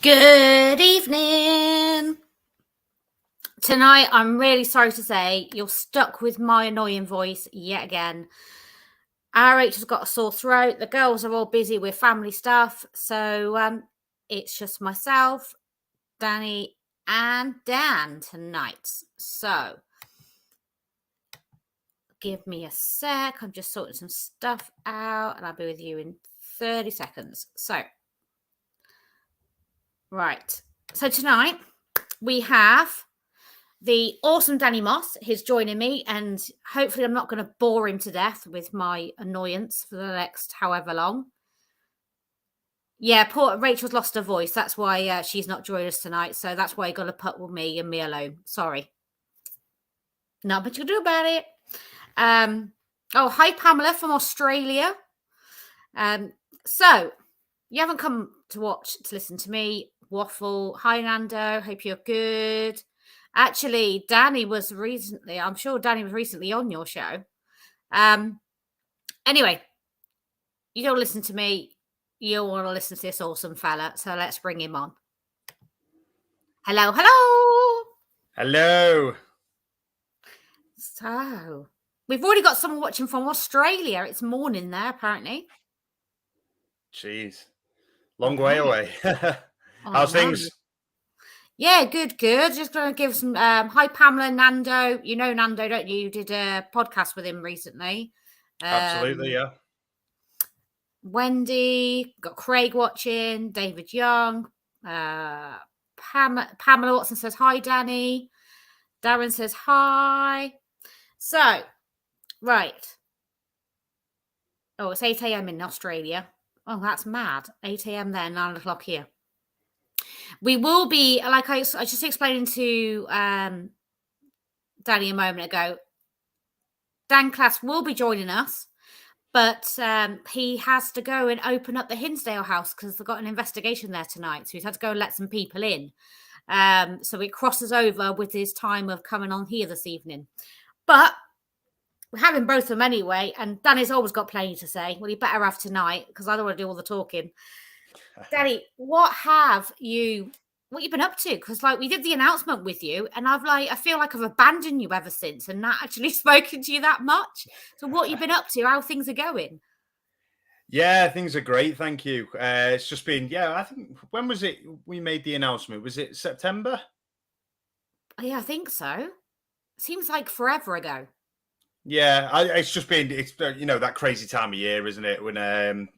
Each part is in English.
Good evening. Tonight, I'm really sorry to say you're stuck with my annoying voice yet again. Rachel's got a sore throat. The girls are all busy with family stuff. So it's just myself, Danny, and Dan tonight. So give me a sec. I'm just sorting some stuff out and I'll be with you in 30 seconds. Right. So tonight we have the awesome Danny Moss. He's joining me, and hopefully I'm not going to bore him to death with my annoyance for the next however long. Yeah, poor Rachel's lost her voice. That's why she's not joining us tonight. So that's why you got to put with me and me alone. Sorry. Not much you can do about it. Hi, Pamela from Australia. So you haven't come to listen to me waffle. Hi, Nando. Hope you're good. Actually, I'm sure Danny was recently on your show. Anyway, you don't listen to me. You'll want to listen to this awesome fella. So let's bring him on. Hello. Hello. So we've already got someone watching from Australia. It's morning there, apparently. Jeez. Long way away. How's things? Yeah, good. Just going to give some hi, Pamela, Nando. You know Nando, don't you? You did a podcast with him recently. Absolutely, yeah. Wendy, got Craig watching, David Young, Pamela Watson says hi, Danny. Darren says hi. So, right. Oh, it's 8 a.m. in Australia. Oh, that's mad. 8 a.m. there, 9 o'clock here. We will be, like I just explained to Danny a moment ago, Dan Klaes will be joining us, but he has to go and open up the Hinsdale house because they've got an investigation there tonight. So he's had to go and let some people in. So it crosses over with his time of coming on here this evening. But we're having both of them anyway, and Danny's always got plenty to say. Well, he better have tonight because I don't want to do all the talking. Danny, what you've been up to? Because we did the announcement with you, and I feel like I've abandoned you ever since, and not actually spoken to you that much. So what you've been up to? How things are going? Yeah, things are great, thank you. It's just been, I think, when was it we made the announcement? Was it September? Yeah, I think so. Seems like forever ago. Yeah, it's just been, that crazy time of year, isn't it? When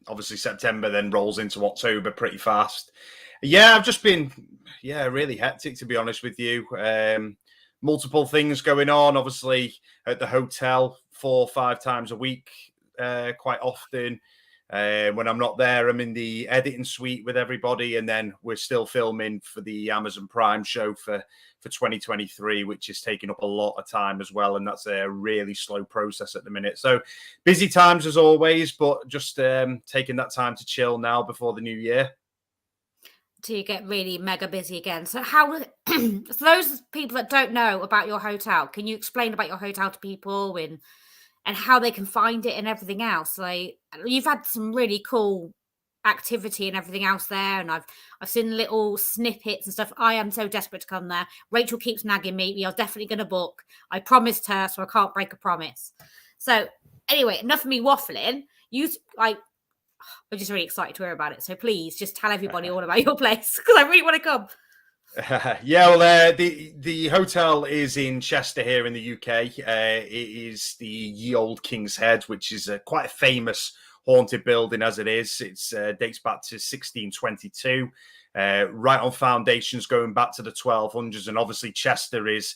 obviously September then rolls into October pretty fast. Yeah, I've just been, really hectic, to be honest with you. Multiple things going on, obviously at the hotel 4 or 5 times a week, quite often. When I'm not there, I'm in the editing suite with everybody, and then we're still filming for the Amazon Prime show for 2023, which is taking up a lot of time as well, and that's a really slow process at the minute. So busy times as always, but just taking that time to chill now before the new year. To get really mega busy again. So how so those people that don't know about your hotel, can you explain about your hotel to people and how they can find it and everything else? Like, you've had some really cool activity and everything else there, and I've seen little snippets and stuff. I am so desperate to come there. Rachel keeps nagging me. You're definitely going to book. I promised her, so I can't break a promise. So anyway, enough of me waffling. I'm just really excited to hear about it. So please just tell everybody all about your place because I really want to come. The hotel is in Chester here in the UK. It is the Ye Old King's Head, which is quite a famous haunted building as it is. It dates back to 1622, right on foundations going back to the 1200s. And obviously Chester is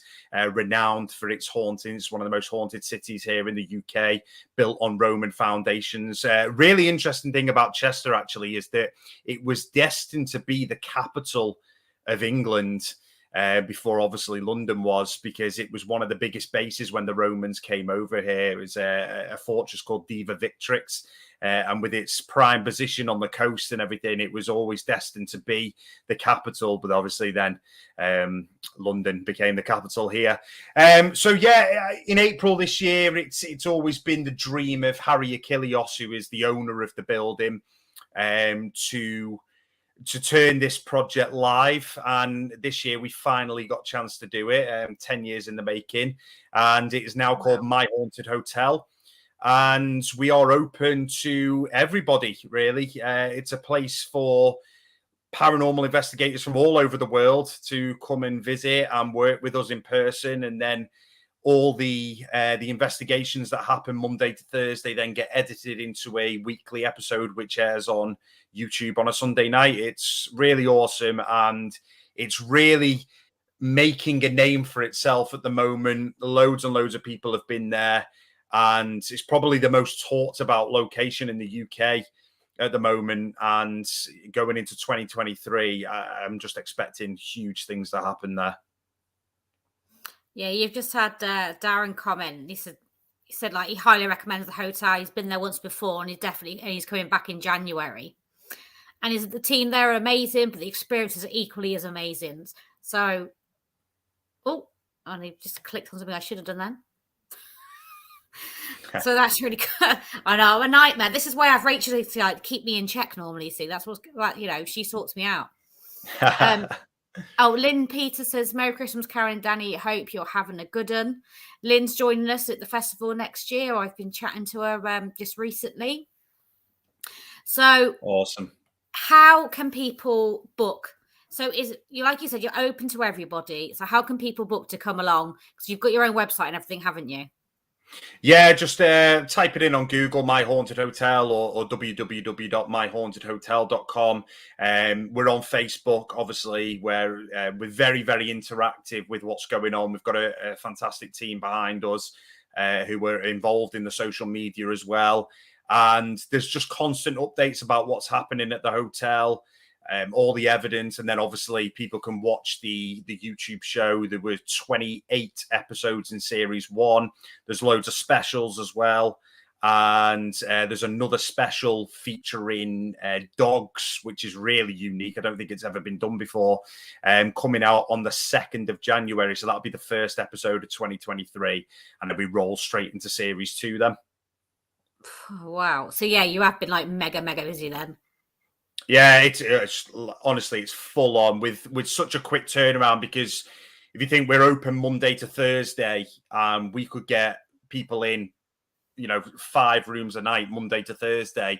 renowned for its haunting. It's one of the most haunted cities here in the UK, built on Roman foundations. Really interesting thing about Chester, actually, is that it was destined to be the capital of England before obviously London was, because it was one of the biggest bases when the Romans came over here. It was a fortress called Diva Victrix, and with its prime position on the coast and everything, it was always destined to be the capital. But obviously then London became the capital here. In April this year, it's always been the dream of Harry Achillios, who is the owner of the building, to to turn this project live. And this year we finally got a chance to do it, 10 years in the making. And it is now called My Haunted Hotel. And we are open to everybody, really. It's a place for paranormal investigators from all over the world to come and visit and work with us in person. And then all the investigations that happen Monday to Thursday then get edited into a weekly episode, which airs on YouTube on a Sunday night. It's really awesome, and it's really making a name for itself at the moment. Loads and loads of people have been there, and it's probably the most talked about location in the UK at the moment. And going into 2023, I'm just expecting huge things to happen there. Yeah, you've just had Darren comment. He said like he highly recommends the hotel. He's been there once before, and he's coming back in January. And the team there are amazing, but the experiences are equally as amazing. So, and he just clicked on something I should have done then. So that's really good. I know, I'm a nightmare. This is why I have Rachel to like keep me in check normally. See, that's what's like, she sorts me out. Lynn Peter says, Merry Christmas, Karen and Danny. Hope you're having a good one. Lynn's joining us at the festival next year. I've been chatting to her just recently. So awesome. How can people book? So like you said, you're open to everybody. So how can people book to come along? Because you've got your own website and everything, haven't you? Yeah, just type it in on Google, My Haunted Hotel, or www.myhauntedhotel.com. We're on Facebook, obviously, where we're very, very interactive with what's going on. We've got a fantastic team behind us who are involved in the social media as well. And there's just constant updates about what's happening at the hotel, all the evidence. And then obviously people can watch the YouTube show. There were 28 episodes in series 1. There's loads of specials as well. And there's another special featuring dogs, which is really unique. I don't think it's ever been done before, coming out on the 2nd of January. So that'll be the first episode of 2023. And then we roll straight into series 2 then. Wow. So yeah, you have been like mega busy then. Yeah, it's honestly, it's full on with such a quick turnaround, because if you think we're open Monday to Thursday, we could get people in, 5 rooms a night, Monday to Thursday.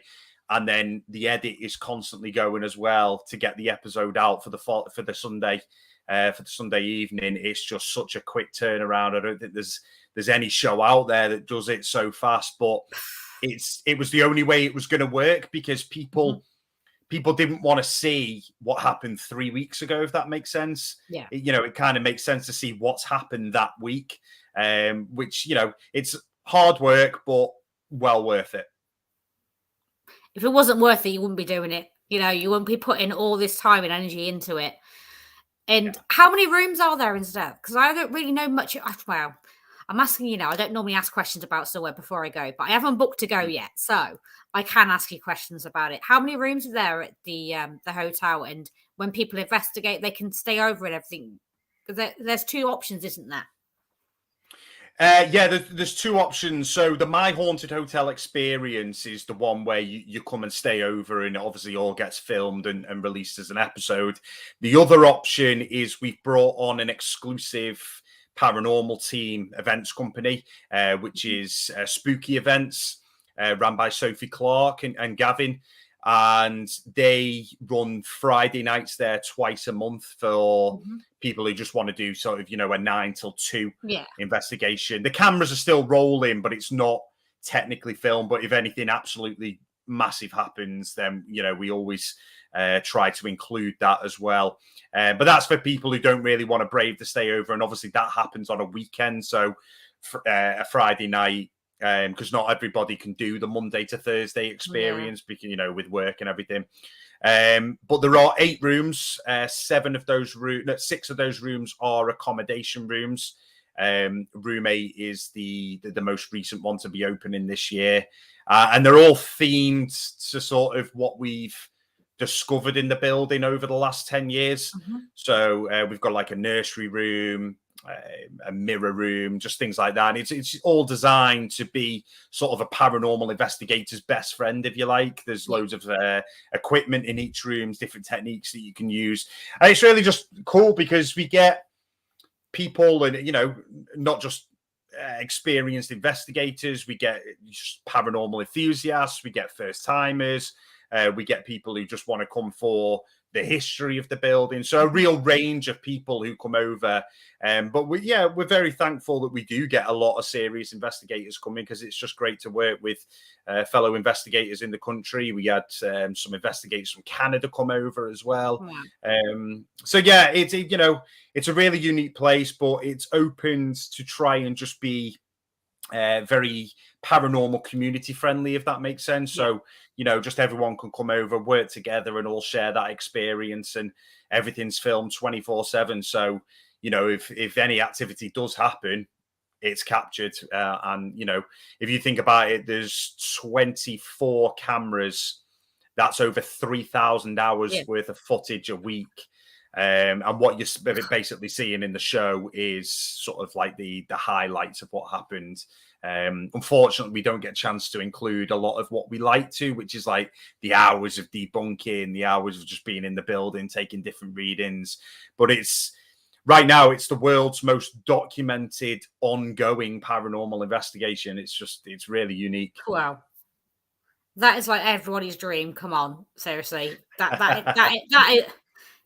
And then the edit is constantly going as well to get the episode out for the Sunday, for the Sunday evening. It's just such a quick turnaround. I don't think there's any show out there that does it so fast, but it was the only way it was going to work, because people didn't want to see what happened 3 weeks ago, if that makes sense. Yeah. It kind of makes sense to see what's happened that week, which, it's hard work, but well worth it. If it wasn't worth it, you wouldn't be doing it. You wouldn't be putting all this time and energy into it. And how many rooms are there instead? Because I don't really know much. Well, I'm asking you now. I don't normally ask questions about somewhere before I go, but I haven't booked to go yet, so I can ask you questions about it. How many rooms are there at the hotel? And when people investigate, they can stay over and everything. There's 2 options, isn't there? Yeah, there's 2 options. So the My Haunted Hotel experience is the one where you come and stay over, and it obviously all gets filmed and released as an episode. The other option is we've brought on an exclusive paranormal team events company, which is Spooky Events, run by Sophie Clark and Gavin. And they run Friday nights there twice a month for people who just want to do sort of, a 9 till 2 investigation. The cameras are still rolling, but it's not technically filmed. But if anything absolutely massive happens, then, we always try to include that as well. But that's for people who don't really want to brave the stay over. And obviously that happens on a weekend. So a Friday night, because not everybody can do the Monday to Thursday experience, because, with work and everything. But there are 8 rooms. 6 of those rooms are accommodation rooms. Room 8 is the most recent one to be opening this year. And they're all themed to sort of what we've discovered in the building over the last 10 years. So we've got like a nursery room, a mirror room, just things like that. And it's all designed to be sort of a paranormal investigator's best friend, if you like. There's loads of equipment in each room, different techniques that you can use. And it's really just cool because we get people and, you know, not just experienced investigators, we get just paranormal enthusiasts, we get first timers, we get people who just want to come for the history of the building. So a real range of people who come over. But we're very thankful that we do get a lot of serious investigators coming, because it's just great to work with fellow investigators in the country. We had some investigators from Canada come over as well. So yeah, it's a really unique place, but it's opened to try and just be very paranormal community friendly, if that makes sense. So, you know, just everyone can come over, work together, and all share that experience, and everything's filmed 24/7. So, you know, if any activity does happen, it's captured. And, you know, if you think about it, there's 24 cameras. That's over 3,000 hours worth of footage a week. And what you're basically seeing in the show is sort of like the highlights of what happened. Unfortunately, we don't get a chance to include a lot of what we like to, which is like the hours of debunking, the hours of just being in the building, taking different readings. But right now, it's the world's most documented, ongoing paranormal investigation. It's really unique. Wow. That is like everybody's dream. Come on, seriously. That is,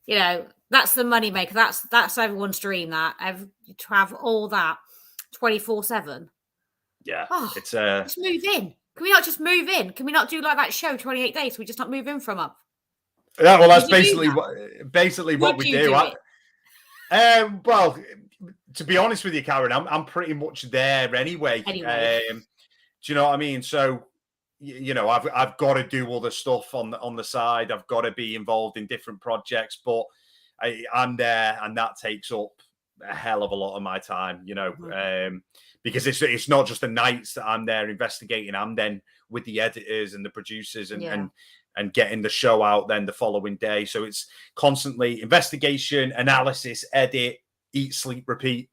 you know, that's the moneymaker. That's everyone's dream. To have all that 24/7. Yeah, just move in. Can we not just move in? Can we not do like that show 28 days? We just not move in from up. Yeah, well, that's basically what we do. Well, to be honest with you, Karen, I'm pretty much there anyway. Do you know what I mean? So, you know, I've got to do all the stuff on the side. I've got to be involved in different projects, but I'm there, and that takes up a hell of a lot of my time. You know, because it's not just the nights that I'm there investigating. I'm then with the editors and the producers and getting the show out then the following day. So it's constantly investigation, analysis, edit, eat, sleep, repeat.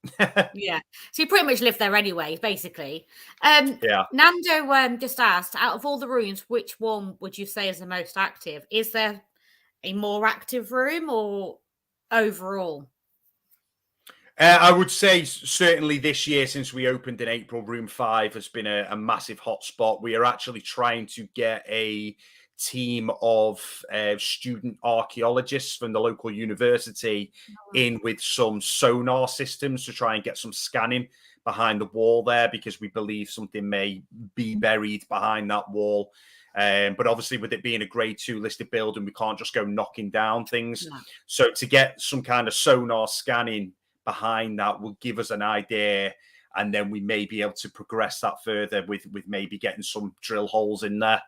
Yeah. So you pretty much live there anyway, basically. Nando just asked, out of all the rooms, which one would you say is the most active? Is there a more active room or overall? I would say certainly this year, since we opened in April, room 5 has been a massive hotspot. We are actually trying to get a team of student archaeologists from the local university in with some sonar systems to try and get some scanning behind the wall there, because we believe something may be buried behind that wall. But obviously, with it being a grade 2 listed building, we can't just go knocking down things. So to get some kind of sonar scanning behind that will give us an idea, and then we may be able to progress that further with maybe getting some drill holes in there.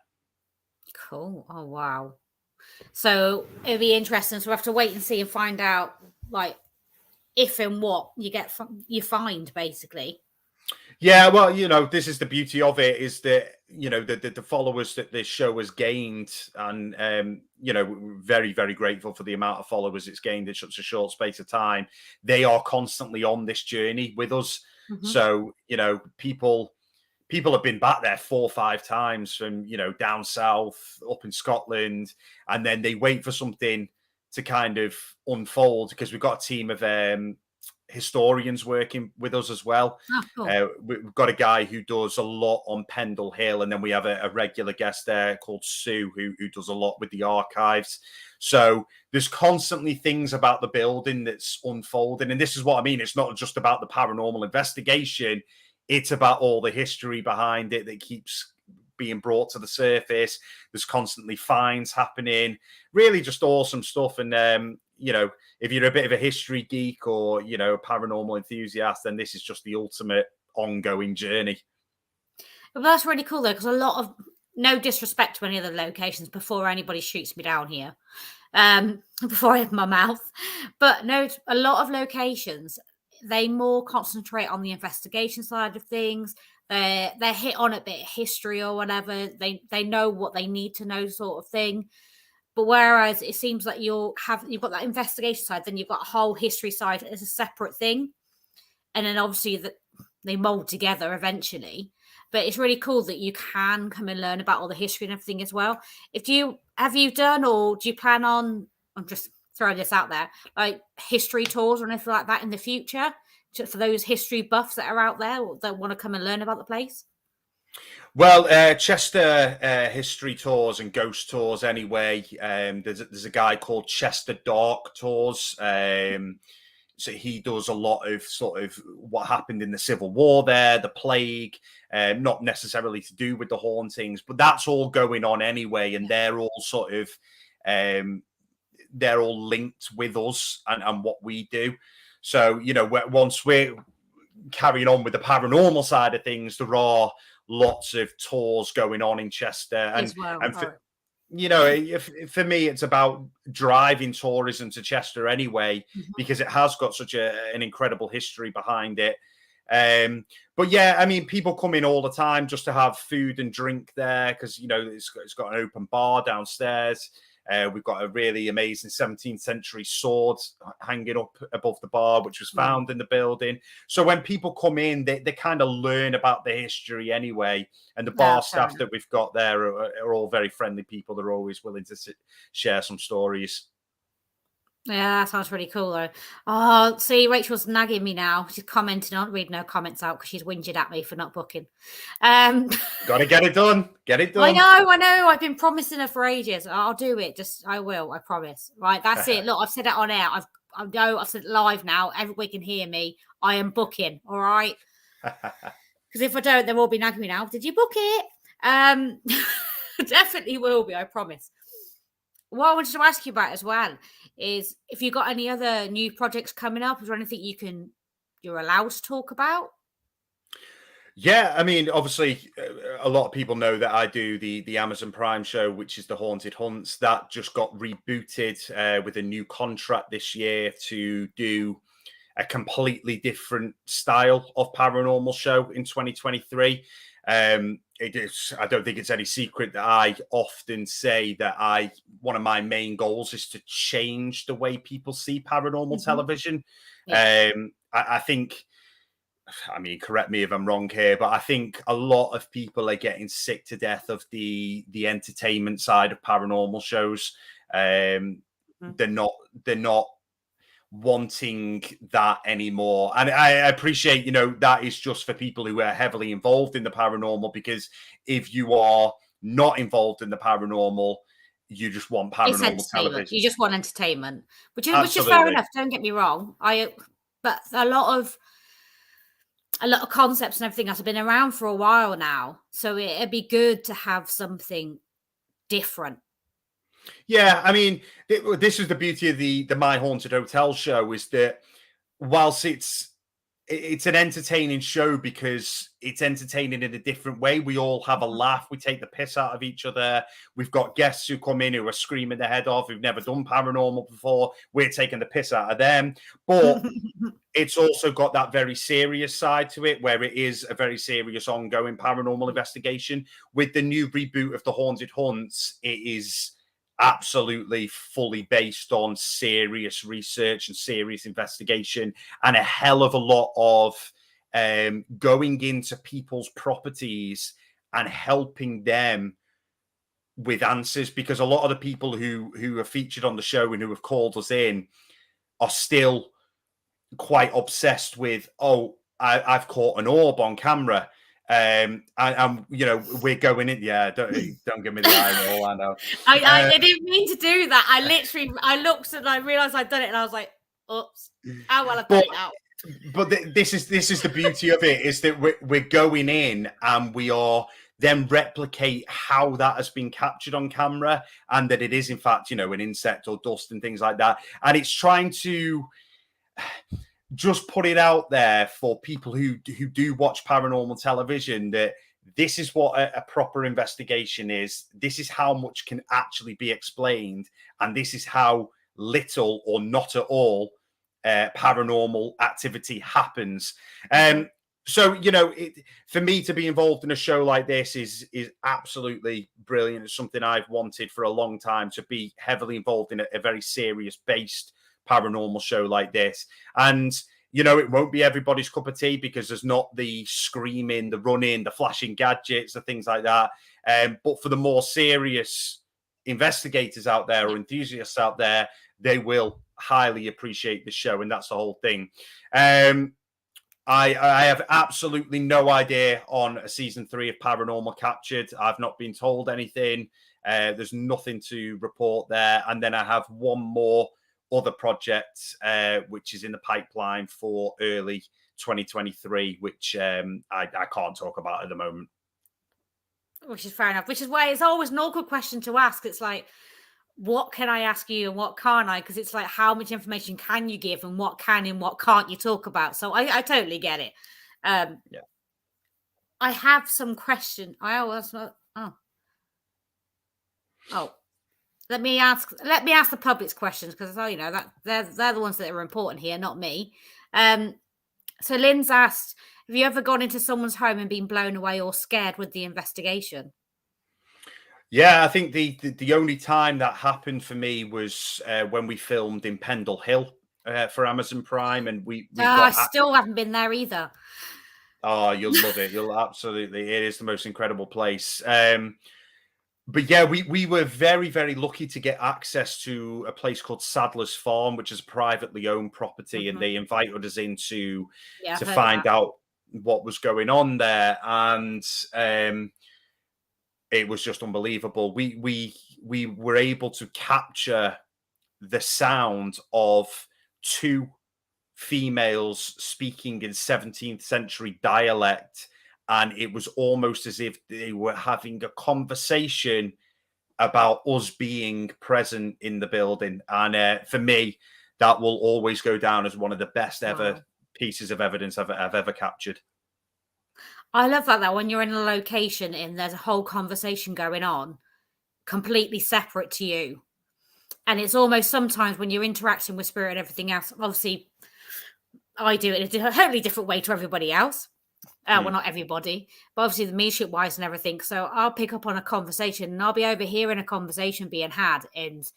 Cool. Oh wow. So it'll be interesting. So we have to wait and see and find out, like, if and what you find, basically. Yeah, well, you know, this is the beauty of it, is that, you know, the followers that this show has gained, and you know, we're very, very grateful for the amount of followers it's gained in such a short space of time. They are constantly on this journey with us. So, you know, people have been back there 4 or 5 times from, you know, down south, up in Scotland, and then they wait for something to kind of unfold, because we've got a team of historians working with us as well. We've got a guy who does a lot on Pendle Hill, and then we have a regular guest there called Sue who does a lot with the archives. So there's constantly things about the building that's unfolding, and this is what I mean. It's not just about the paranormal investigation. It's about all the history behind it that keeps being brought to the surface. There's constantly finds happening, really just awesome stuff. And you know, if you're a bit of a history geek or, you know, a paranormal enthusiast, then this is just the ultimate ongoing journey. Well, that's really cool, though, because a lot of, no disrespect to any other locations before anybody shoots me down here, before I have my mouth, but no, a lot of locations, they more concentrate on the investigation side of things. They're hit on a bit of history or whatever. They know what they need to know, sort of thing. But whereas it seems like you've got that investigation side, then you've got a whole history side as a separate thing. and then obviously that they mold together eventually. But it's really cool that you can come and learn about all the history and everything as well. Have you done, or do you plan on? I'm just throwing this out there, like history tours or anything like that in the future, for those history buffs that are out there that want to come and learn about the place. Well, Chester history tours and ghost tours anyway. There's a guy called Chester Dark Tours. So he does a lot of sort of what happened in the Civil War there, the plague, not necessarily to do with the hauntings, but that's all going on anyway. And they're all sort of, they're all linked with us and what we do. So, once we're carrying on with the paranormal side of things, there are lots of tours going on in Chester. And for me, it's about driving tourism to Chester anyway, because it has got such an incredible history behind it. But yeah, I mean, people come in all the time just to have food and drink there because, it's got an open bar downstairs. We've got a really amazing 17th century sword hanging up above the bar, which was found in the building. So when people come in, they kind of learn about the history anyway. And the bar staff that we've got there are all very friendly people. They're always willing to share some stories. Yeah, that sounds really cool though. Oh, see, Rachel's nagging me now. She's commenting, not reading her comments out because she's whinging at me for not booking. Got to get it done. Get it done. I know. I've been promising her for ages. I'll do it. I will. I promise. Right, that's it. Look, I've said it on air. I've said it live now. Everybody can hear me. I am booking. All right. Because if I don't, they will be nagging me now. Did you book it? Definitely will be. I promise. What I wanted to ask you about as well is if you've got any other new projects coming up, is there anything you're allowed to talk about? Yeah, I mean, obviously, a lot of people know that I do the Amazon Prime show, which is the Haunted Hunts. That just got rebooted with a new contract this year to do a completely different style of paranormal show in 2023. I don't think it's any secret that I often say that one of my main goals is to change the way people see paranormal television. Yeah. I think, I mean, correct me if I'm wrong here, but I think a lot of people are getting sick to death of the entertainment side of paranormal shows. They're not wanting that anymore, and I appreciate that is just for people who are heavily involved in the paranormal, because if you are not involved in the paranormal, you just want paranormal television. You just want entertainment, which is fair enough, don't get me wrong. But a lot of concepts and everything else have been around for a while now, so it'd be good to have something different. Yeah, I mean, this is the beauty of the My Haunted Hotel show, is that whilst it's an entertaining show because it's entertaining in a different way, we all have a laugh, we take the piss out of each other. We've got guests who come in who are screaming their head off, who've never done paranormal before. We're taking the piss out of them. But it's also got that very serious side to it, where it is a very serious ongoing paranormal investigation. With the new reboot of the Haunted Hunts, it is absolutely fully based on serious research and serious investigation, and a hell of a lot of going into people's properties and helping them with answers, because a lot of the people who are featured on the show and who have called us in are still quite obsessed with, I've caught an orb on camera. And we're going in. Yeah, don't give me the eye roll. I know. I didn't mean to do that. I looked and I realized I'd done it, and I was like, "Oops! How well I've done it now." But this is the beauty of it, is that we're going in and we are then replicate how that has been captured on camera, and that it is in fact an insect or dust and things like that, and it's trying to just put it out there for people who do watch paranormal television, that this is what a proper investigation is. This is how much can actually be explained. And this is how little or not at all paranormal activity happens. So, for me to be involved in a show like this is absolutely brilliant. It's something I've wanted for a long time, to be heavily involved in a very serious based paranormal show like this. And it won't be everybody's cup of tea because there's not the screaming, the running, the flashing gadgets, the things like that. But for the more serious investigators out there or enthusiasts out there, they will highly appreciate the show, and that's the whole thing. I have absolutely no idea on a season 3 of Paranormal Captured. I've not been told anything. There's nothing to report there. And then I have one more other project, which is in the pipeline for early 2023, which I can't talk about at the moment. Which is fair enough, which is why it's always an awkward question to ask. It's like, what can I ask you and what can't I? Because it's like, how much information can you give and what can and what can't you talk about? So I totally get it. Yeah. I have some question. Let me ask the public's questions because that they're the ones that are important here, not me. So Lynn's asked, have you ever gone into someone's home and been blown away or scared with the investigation? Yeah, I think the only time that happened for me was when we filmed in Pendle Hill for Amazon Prime, and we I still haven't been there either. Oh, you'll love it. You'll absolutely. It is the most incredible place. But yeah, we were very, very lucky to get access to a place called Sadler's Farm, which is a privately owned property, and they invited us in to find out what was going on there, and it was just unbelievable. We were able to capture the sound of 2 females speaking in 17th century dialect, and it was almost as if they were having a conversation about us being present in the building. And for me, that will always go down as one of the best ever pieces of evidence I've ever captured. I love that when you're in a location and there's a whole conversation going on completely separate to you. And it's almost sometimes when you're interacting with spirit and everything else, obviously I do it in a totally different way to everybody else. Well, not everybody, but obviously the mediumship wise and everything. So I'll pick up on a conversation and I'll be overhearing a conversation being had. And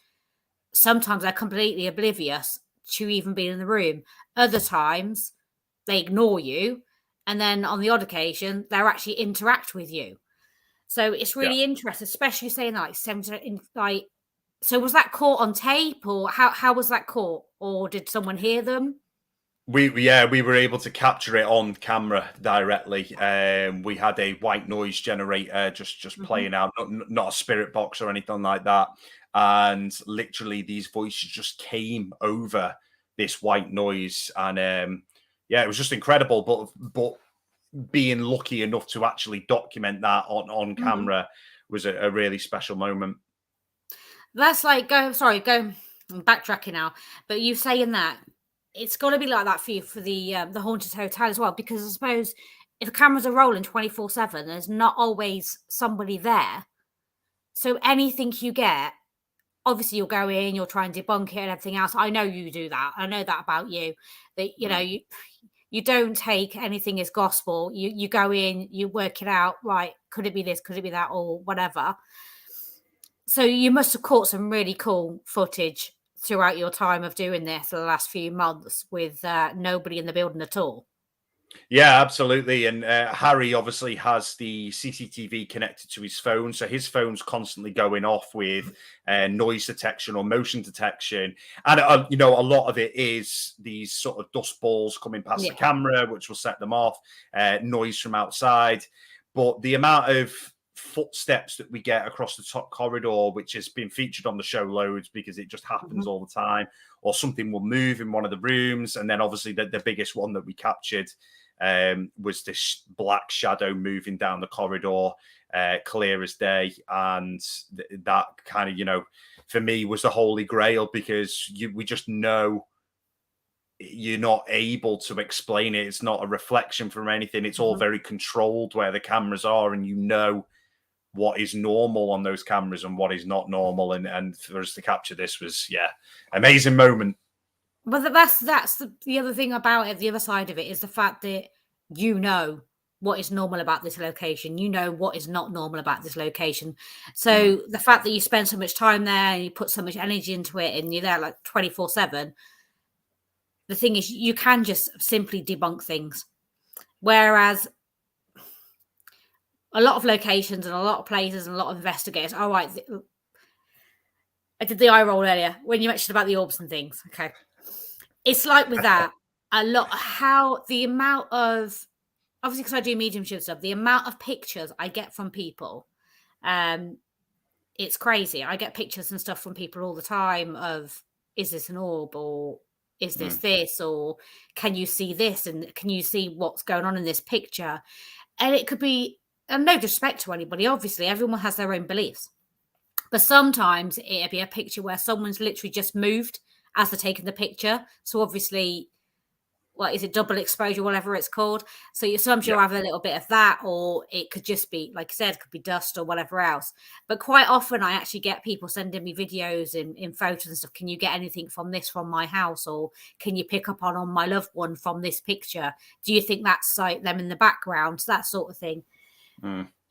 sometimes they're completely oblivious to even being in the room. Other times they ignore you. And then on the odd occasion, they'll actually interact with you. So it's really interesting, especially saying so was that caught on tape or how was that caught? Or did someone hear them? We were able to capture it on camera directly. We had a white noise generator just playing out, not a spirit box or anything like that. And literally these voices just came over this white noise. And it was just incredible. But being lucky enough to actually document that on camera was a really special moment. That's like, I'm backtracking now, but you saying that, it's got to be like that for you for the haunted hotel as well, because I suppose if the cameras are rolling 24/7, there's not always somebody there. So anything you get, obviously you'll go in, you'll try and debunk it and everything else. I know you do that. I know that about you. That you don't take anything as gospel. You go in, you work it out. Right? Could it be this? Could it be that? Or whatever. So you must have caught some really cool footage throughout your time of doing this the last few months with nobody in the building at all. Yeah, absolutely. And Harry obviously has the CCTV connected to his phone. So his phone's constantly going off with noise detection or motion detection. And, a lot of it is these sort of dust balls coming past the camera, which will set them off, noise from outside. But the amount of footsteps that we get across the top corridor, which has been featured on the show loads because it just happens all the time, or something will move in one of the rooms. And then obviously the biggest one that we captured was this black shadow moving down the corridor, clear as day. And that kind of, for me was the holy grail, because we just know you're not able to explain it. It's not a reflection from anything. It's all very controlled where the cameras are, and what is normal on those cameras and what is not normal. And for us to capture this was, amazing moment. But that's the other thing about it. The other side of it is the fact that what is normal about this location. What is not normal about this location. So the fact that you spend so much time there and you put so much energy into it and you're there like 24/7, the thing is, you can just simply debunk things. Whereas a lot of locations and a lot of places and a lot of investigators, all right, I did the eye roll earlier when you mentioned about the orbs and things. Okay. It's like with that, a lot, how the amount of, obviously because I do mediumship stuff, the amount of pictures I get from people, it's crazy. I get pictures and stuff from people all the time of, is this an orb, or is this, or can you see this, and can you see what's going on in this picture? And it could be, and no disrespect to anybody, obviously everyone has their own beliefs, but sometimes it'll be a picture where someone's literally just moved as they're taking the picture. So obviously, what is it, double exposure, whatever it's called. So sometimes you'll have a little bit of that, or it could just be, like I said, it could be dust or whatever else. But quite often I actually get people sending me videos in photos and stuff. Can you get anything from this from my house? Or can you pick up on my loved one from this picture? Do you think that's like them in the background? That sort of thing.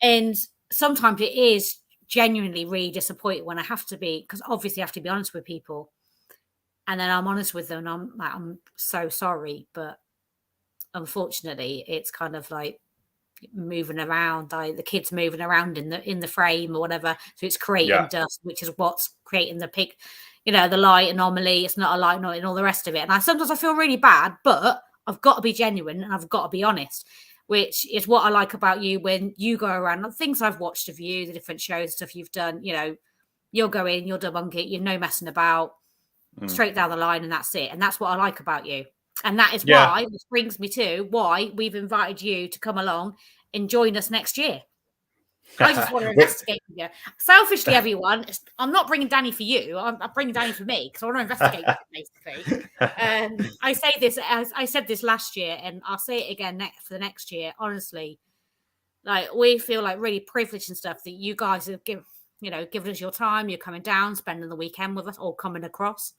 And sometimes it is genuinely really disappointing when I have to be, because obviously I have to be honest with people. And then I'm honest with them, and I'm like, I'm so sorry, but unfortunately, it's kind of like moving around, like the kids moving around in the frame or whatever. So it's creating dust, which is what's creating the the light anomaly. It's not a light anomaly and all the rest of it. And sometimes I feel really bad, but I've got to be genuine and I've got to be honest, which is what I like about you when you go around. Things I've watched of you, the different shows, stuff you've done. You'll go in, you'll debunk it. You're no messing about. Straight down the line, and that's it. And that's what I like about you. And that is why, which brings me to why we've invited you to come along and join us next year. I just want to investigate with you. Selfishly, everyone, I'm not bringing Danny for you. I'm bringing Danny for me because I want to investigate it, basically. I said this last year, and I'll say it again for the next year. Honestly, like, we feel like really privileged and stuff that you guys have given us your time. You're coming down, spending the weekend with us, or coming across,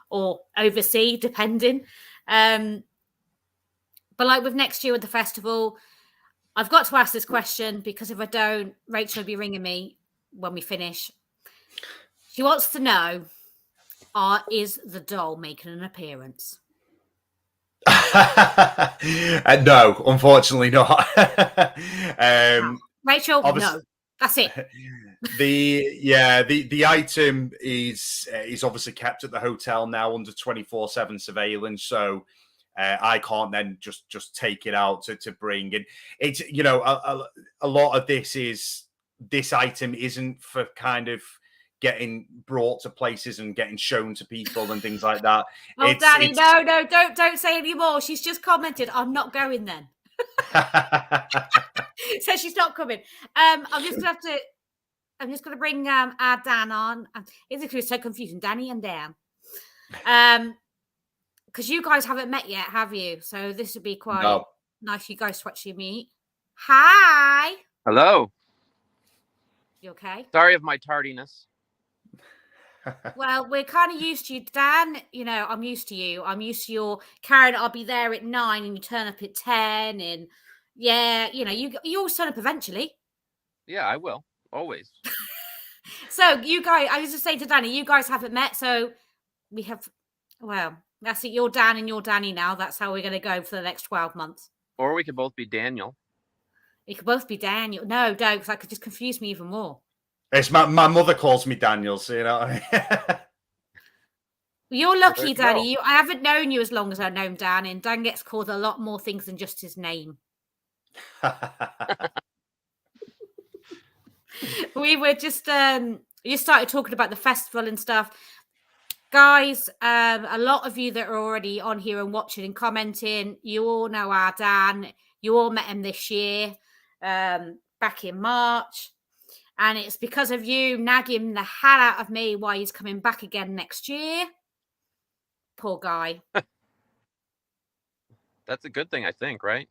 or overseas, depending. But like with next year with the festival, I've got to ask this question, because if I don't, Rachel will be ringing me when we finish. She wants to know, is the doll making an appearance? No, unfortunately not. Rachel, no. That's it. The item is obviously kept at the hotel now under 24/7 surveillance, so I can't then just take it out to bring. And it's a lot of this item isn't for kind of getting brought to places and getting shown to people and things like that. Oh, Danny, no, don't say any more. She's just commented, I'm not going then. So she's not coming. I'm just gonna bring our Dan on. It's so confusing, Danny and Dan. Because you guys haven't met yet, have you? So this would be quite nice. You guys to actually meet. Hi. Hello. You okay? Sorry of my tardiness. Well, we're kind of used to you, Dan. I'm used to you. I'm used to your Karen. I'll be there at 9, and you turn up at 10, and you always turn up eventually. Yeah, I will always. So you guys, I was just saying to Danny, you guys haven't met, so we have. Well, that's it. You're Dan and you're Danny now. That's how we're going to go for the next 12 months. Or we could both be Daniel. We could both be Daniel. No, don't, because that could just confuse me even more. It's my mother calls me Daniel, so You're lucky, Danny. I haven't known you as long as I've known Dan, and Dan gets called a lot more things than just his name. We were just you started talking about the festival and stuff. Guys, a lot of you that are already on here and watching and commenting, you all know our Dan. You all met him this year, back in March. And it's because of you nagging the hell out of me why he's coming back again next year. Poor guy. That's a good thing, I think, right?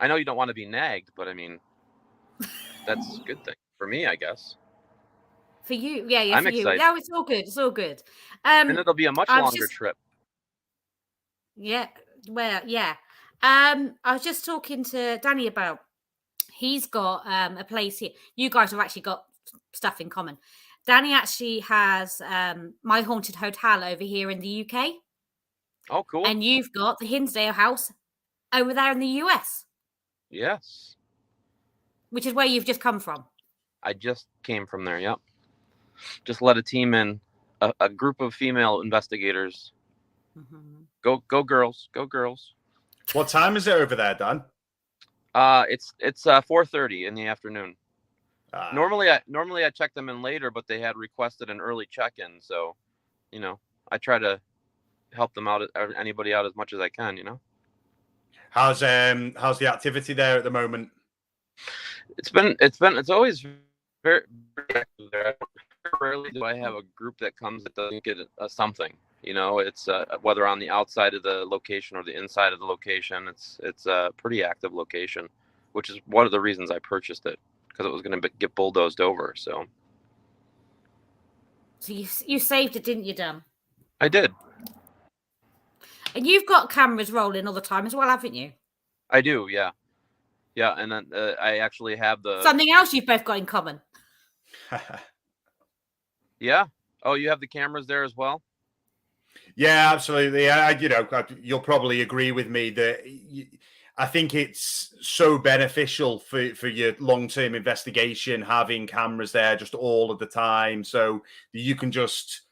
I know you don't want to be nagged, but I mean, that's a good thing for me, I guess. For you, yeah, I'm for excited. you. No, it's all good. It's all good. And it'll be a much longer trip. Yeah, well, yeah. I was just talking to Danny about. He's got a place here. You guys have actually got stuff in common. Danny actually has My Haunted Hotel over here in the UK. Oh, cool. And you've got the Hinsdale house over there in the US, Yes. which is where you've just come from. I just came from there. Yep. Just led a team in, a group of female investigators. Mm-hmm. Go girls. Go girls. What time is it over there, Dan? It's 4:30 in the afternoon. Normally I check them in later, but they had requested an early check-in, so I try to help them out, anybody out as much as I can. How's the activity there at the moment? It's always very, very active there. Rarely do I have a group that comes that doesn't get something. It's whether on the outside of the location or the inside of the location. It's a pretty active location, which is one of the reasons I purchased it, because it was going to get bulldozed over. So you saved it, didn't you, Dan? I did. And you've got cameras rolling all the time as well, haven't you? I do, yeah. Yeah, and then I actually have something else you've both got in common. Yeah. Oh, you have the cameras there as well? Yeah, absolutely. You'll probably agree with me that I think it's so beneficial for your long-term investigation, having cameras there just all of the time, so that you can just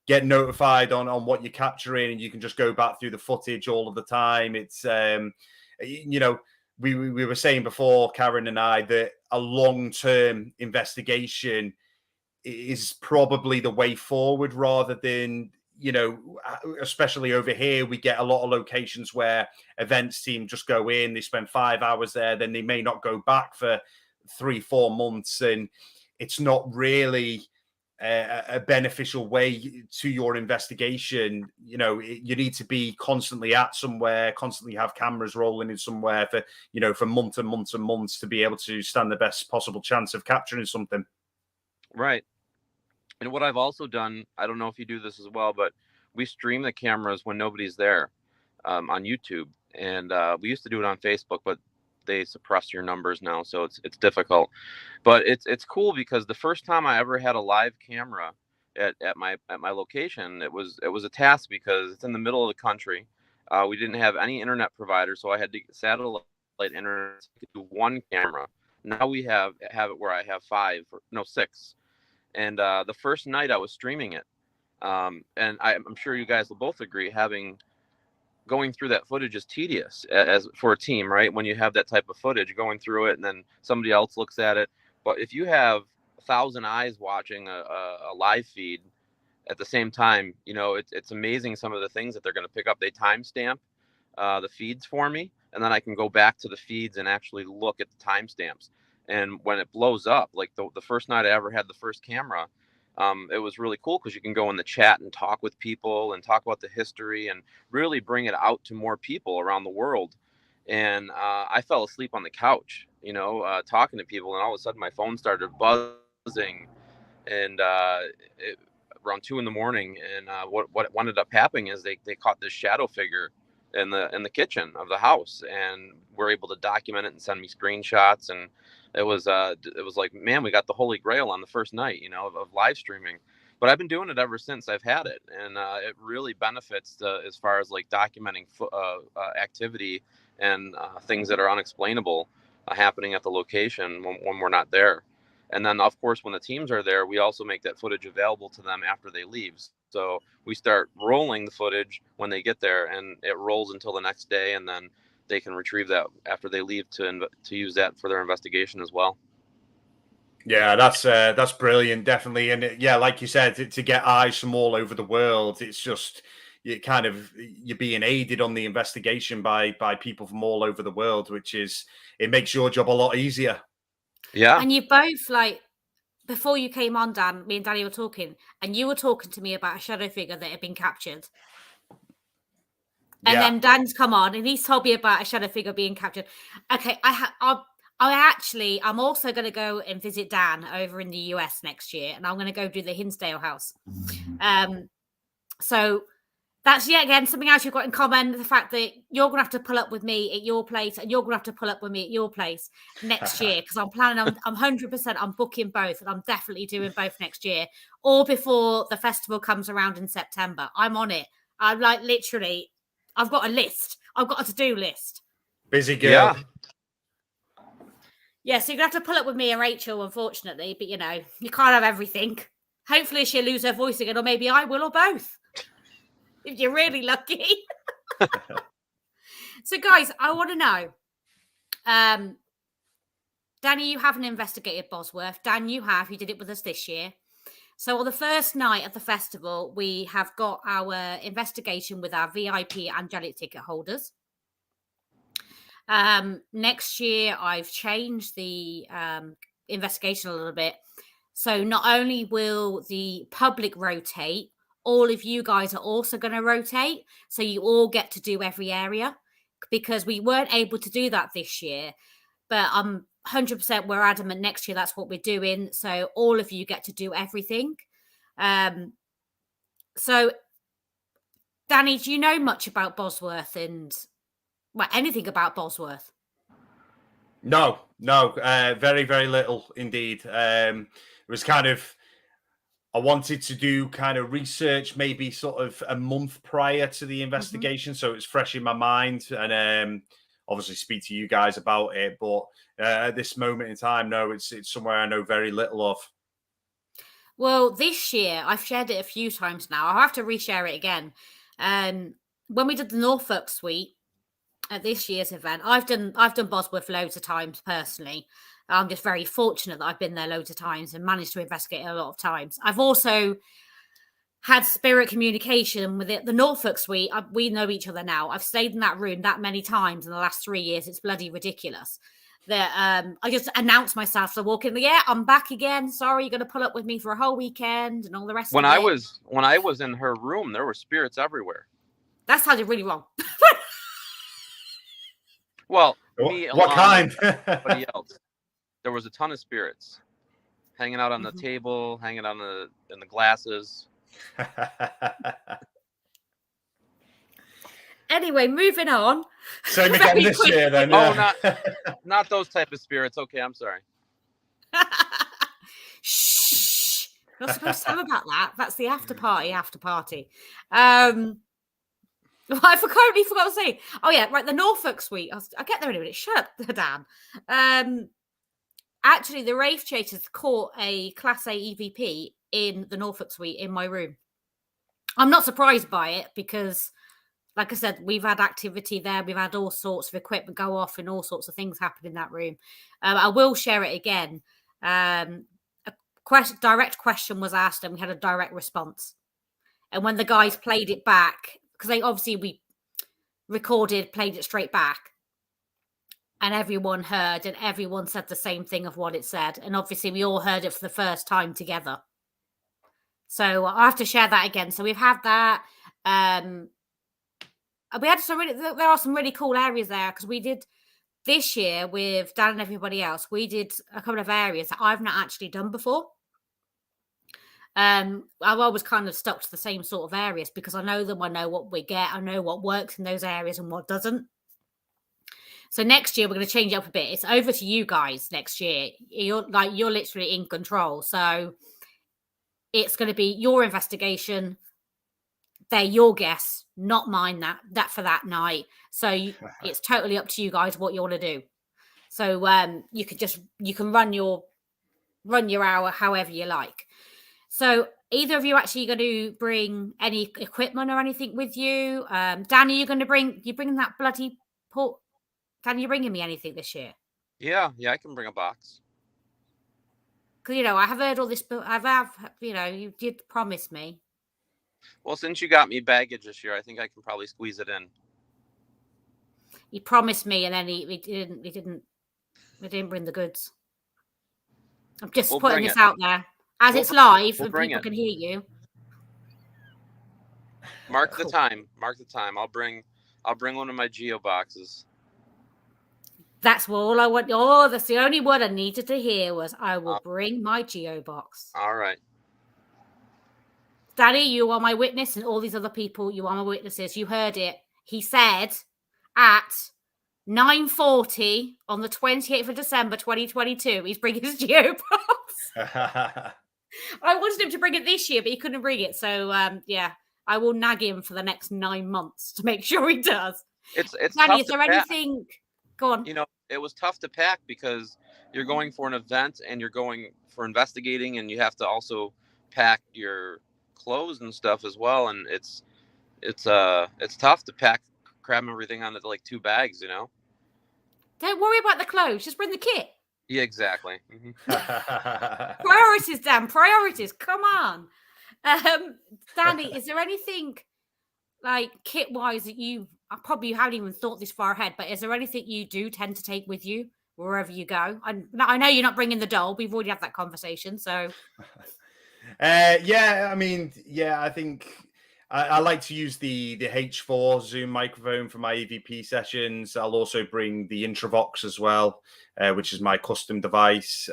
get notified on what you're capturing, and you can just go back through the footage all of the time. It's we were saying before, Karen and I, that a long-term investigation is probably the way forward, rather than, especially over here, we get a lot of locations where events team just go in, they spend 5 hours there, then they may not go back for 3-4 months, and it's not really a beneficial way to your investigation. You need to be constantly at somewhere, constantly have cameras rolling in somewhere for months and months and months to be able to stand the best possible chance of capturing something. Right. And what I've also done, I don't know if you do this as well, but we stream the cameras when nobody's there on YouTube. And we used to do it on Facebook, but they suppress your numbers now, so it's difficult. But it's cool, because the first time I ever had a live camera at my location, it was a task, because it's in the middle of the country. We didn't have any internet provider, so I had to get satellite internet to do one camera. Now we have it where I have 6. And the first night I was streaming it, and I'm sure you guys will both agree, going through that footage is tedious as for a team, right? When you have that type of footage, going through it, and then somebody else looks at it. But if you have 1,000 eyes watching a live feed at the same time, it's amazing some of the things that they're going to pick up. They timestamp the feeds for me, and then I can go back to the feeds and actually look at the timestamps. And when it blows up, like the first night I ever had the first camera, it was really cool, because you can go in the chat and talk with people and talk about the history and really bring it out to more people around the world. And I fell asleep on the couch, talking to people, and all of a sudden my phone started buzzing, and around 2 a.m. And what ended up happening is they caught this shadow figure in the kitchen of the house, and were able to document it and send me screenshots. And it was like, man, we got the holy grail on the first night, of live streaming. But I've been doing it ever since I've had it, and it really benefits as far as like documenting activity and things that are unexplainable happening at the location when we're not there. And then, of course, when the teams are there, we also make that footage available to them after they leave. So we start rolling the footage when they get there, and it rolls until the next day, and then they can retrieve that after they leave to use that for their investigation as well. Yeah, that's brilliant, definitely. And yeah, like you said, to get eyes from all over the world, it's just you're being aided on the investigation by people from all over the world, it makes your job a lot easier. Yeah. And you both, like, before you came on, Dan, me and Danny were talking, and you were talking to me about a shadow figure that had been captured. And then Dan's come on, and he's told me about a shadow figure being captured. Okay, I'm also going to go and visit Dan over in the US next year, and I'm going to go do the Hinsdale house. So that's yet again something else you've got in common: the fact that you're going to have to pull up with me at your place, and you're going to have to pull up with me at your place next year, because I'm planning on, I'm 100%, I'm booking both, and I'm definitely doing both next year, or before the festival comes around in September. I'm on it. I'm like literally I've got a list. I've got a to-do list. Busy girl. Yeah. Yeah, so you're going to have to pull up with me and Rachel, unfortunately. But, you know, you can't have everything. Hopefully she'll lose her voice again, or maybe I will, or both. If you're really lucky. So, guys, I want to know. Danny, you haven't investigated Bosworth. Dan, you have. You did it with us this year. So on the first night of the festival, we have got our investigation with our VIP angelic ticket holders. Next year, I've changed the investigation a little bit. So not only will the public rotate, all of you guys are also going to rotate. So you all get to do every area, because we weren't able to do that this year. But 100% we're adamant next year that's what we're doing. So all of you get to do everything. So, Danny, do you know much about Bosworth and anything about Bosworth? No, very, very little indeed. It was kind of, I wanted to do kind of research maybe sort of a month prior to the investigation, so it's fresh in my mind, and obviously speak to you guys about it. But at this moment in time, no, it's somewhere I know very little of. Well, this year I've shared it a few times now. I'll have to reshare it again. When we did the Norfolk suite at this year's event, I've done Bosworth loads of times personally. I'm just very fortunate that I've been there loads of times and managed to investigate a lot of times. I've also had spirit communication with it. The Norfolk suite, we know each other now. I've stayed in that room that many times in the last 3 years. It's bloody ridiculous. That I just announced myself. So walk in, yeah, I'm back again. Sorry, you're going to pull up with me for a whole weekend and all the rest of it. When I was in her room, there were spirits everywhere. That sounded really wrong. Well, me what kind? Everybody else. There was a ton of spirits hanging out on the table, hanging out in the glasses. Anyway, moving on. Same again this year, then. Oh, not those type of spirits. Okay, I'm sorry. Shh. Not supposed to have about that. That's the after party. Well, I completely forgot to say. Oh yeah, right. The Norfolk suite. I'll get there in a minute. Shut up, Dan. Actually, the Wraith Chasers caught a Class A EVP in the Norfolk suite in my room. I'm not surprised by it because, like I said, we've had activity there. We've had all sorts of equipment go off and all sorts of things happen in that room. I will share it again. A direct question was asked and we had a direct response. And when the guys played it back, because we recorded, played it straight back, and everyone heard and everyone said the same thing of what it said. And obviously we all heard it for the first time together. So I have to share that again. So we've had that. We had there are some really cool areas there because we did this year with Dan and everybody else. We did a couple of areas that I've not actually done before. I've always kind of stuck to the same sort of areas because I know them. I know what we get. I know what works in those areas and what doesn't. So next year we're going to change it up a bit. It's over to you guys next year. You're literally in control. So it's going to be your investigation. They're your guests, not mine. That for that night. So it's totally up to you guys what you want to do. So you can run your hour however you like. So either of you actually going to bring any equipment or anything with you? Danny, you bringing that bloody port? Danny, you bringing me anything this year? Yeah, I can bring a box. Because I have heard all this, but you did promise me. Well, since you got me baggage this year, I think I can probably squeeze it in. He promised me, and then he didn't bring the goods. I'm just putting this out there as it's live and people can hear you. Mark the time. I'll bring one of my Geo boxes. That's all I want. Oh, that's the only word I needed to hear was I will bring my Geo box. All right. Daddy, you are my witness, and all these other people, you are my witnesses. You heard it. He said at 9:40 on the 28th of December, 2022, he's bringing his Geo box. I wanted him to bring it this year, but he couldn't bring it. So, yeah, I will nag him for the next 9 months to make sure he does. It's Danny, tough is to there pack. anything? Go on. You know, it was tough to pack because you're going for an event and you're going for investigating, and you have to also pack your clothes and stuff as well. And it's tough to pack, cram everything onto like 2 bags. You know. Don't worry about the clothes. Just bring the kit. Yeah, exactly. Priorities, Dan. Priorities. Come on. Danny, is there anything like kit wise that I probably haven't even thought this far ahead, but is there anything you do tend to take with you wherever you go? I know you're not bringing the doll. We've already had that conversation. So, yeah, I mean, yeah, I think I like to use the H4 Zoom microphone for my EVP sessions. I'll also bring the Intravox as well, which is my custom device.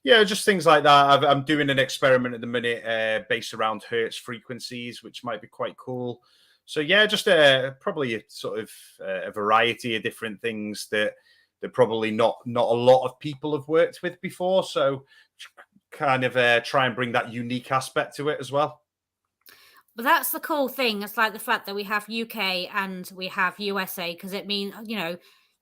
Yeah, just things like that. I'm doing an experiment at the minute based around Hertz frequencies, which might be quite cool. So yeah, just probably a sort of a variety of different things that probably not a lot of people have worked with before. So kind of try and bring that unique aspect to it as well. but that's the cool thing. It's like the fact that we have UK and we have USA, because it means,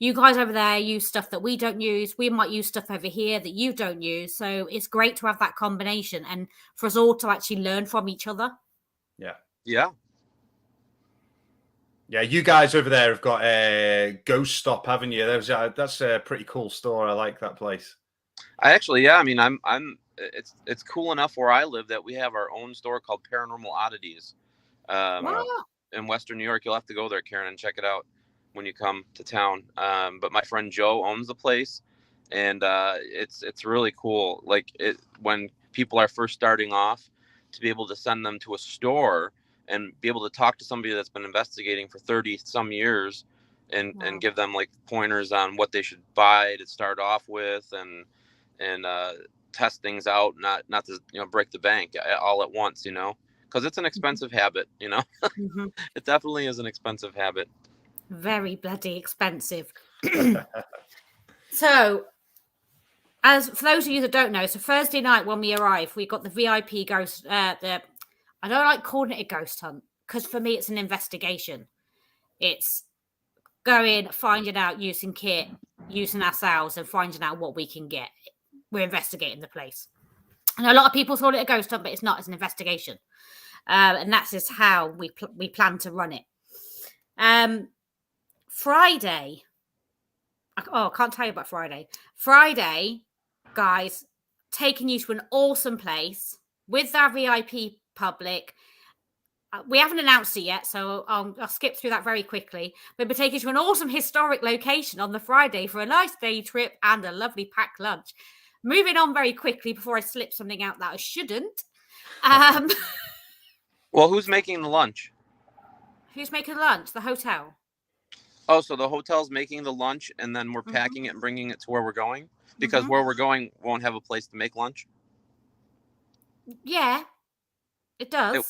you guys over there use stuff that we don't use. We might use stuff over here that you don't use. So it's great to have that combination and for us all to actually learn from each other. Yeah. Yeah. Yeah, you guys over there have got a Ghost Stop, haven't you? That's a pretty cool store. I like that place. I actually, yeah. I mean, it's cool enough where I live that we have our own store called Paranormal Oddities. In Western New York. You'll have to go there, Karen, and check it out when you come to town. But my friend Joe owns the place, and it's really cool. Like when people are first starting off, to be able to send them to a store and be able to talk to somebody that's been investigating for 30 some years and give them like pointers on what they should buy to start off with and test things out, not to break the bank all at once, because it's an expensive habit, Mm-hmm. It definitely is an expensive habit. Very bloody expensive. So, as for those of you that don't know, so Thursday night when we arrive, we got the VIP ghost. I don't like calling it a ghost hunt because for me it's an investigation. It's going, finding out, using kit, using ourselves, and finding out what we can get. We're investigating the place. And a lot of people call it a ghost hunt, but it's not. It's an investigation. And that's just how we plan to run it. Friday. I can't tell you about Friday. Friday, guys, taking you to an awesome place with our VIP public. We haven't announced it yet, so I'll skip through that very quickly. But we're taking you to an awesome historic location on the Friday for a nice day trip and a lovely packed lunch. Moving on very quickly before I slip something out that I shouldn't. Well, who's making the lunch? Who's making the lunch? The hotel. Oh, so the hotel's making the lunch, and then we're packing it and bringing it to where we're going? Because where we're going won't have a place to make lunch? Yeah, it does.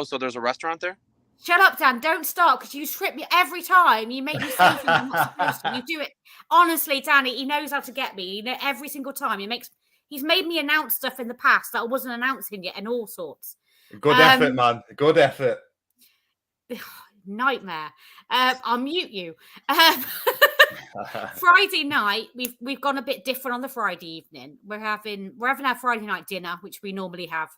So there's a restaurant there? Shut up, Dan. Don't start because you trip me every time. You make me say things I'm not supposed to. You do it. Honestly, Danny, he knows how to get me. Every single time. He's made me announce stuff in the past that I wasn't announcing yet and all sorts. Good effort, man. Good effort. Nightmare. I'll mute you. Friday night, we've gone a bit different on the Friday evening. We're having our Friday night dinner, which we normally have.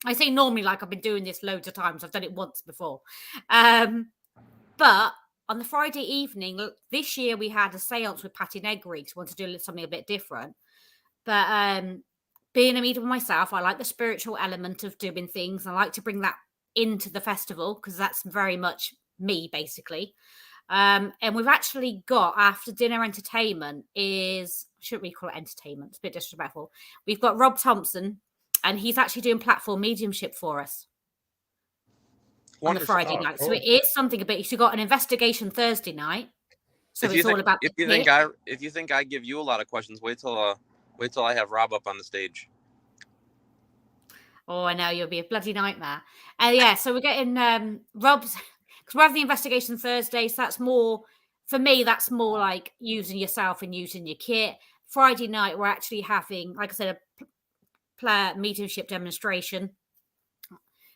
I say normally like I've been doing this loads of times. I've done it once before. But on the Friday evening, this year we had a seance with Patty Negri because we wanted to do something a bit different. But being a medium myself, I like the spiritual element of doing things. I like to bring that into the festival because that's very much me, basically. And we've actually got after dinner entertainment shouldn't we call it entertainment? It's a bit disrespectful. We've got Rob Thompson, and he's actually doing platform mediumship for us on the Friday night. Cool. So it is something a bit. You've got an investigation Thursday night. So it's all about. If you think I give you a lot of questions, wait till I have Rob up on the stage. Oh, I know you'll be a bloody nightmare. Yeah, so we're getting Rob's because we're having the investigation Thursday. So that's more for me. That's more like using yourself and using your kit. Friday night, we're actually having, like I said, a mediumship demonstration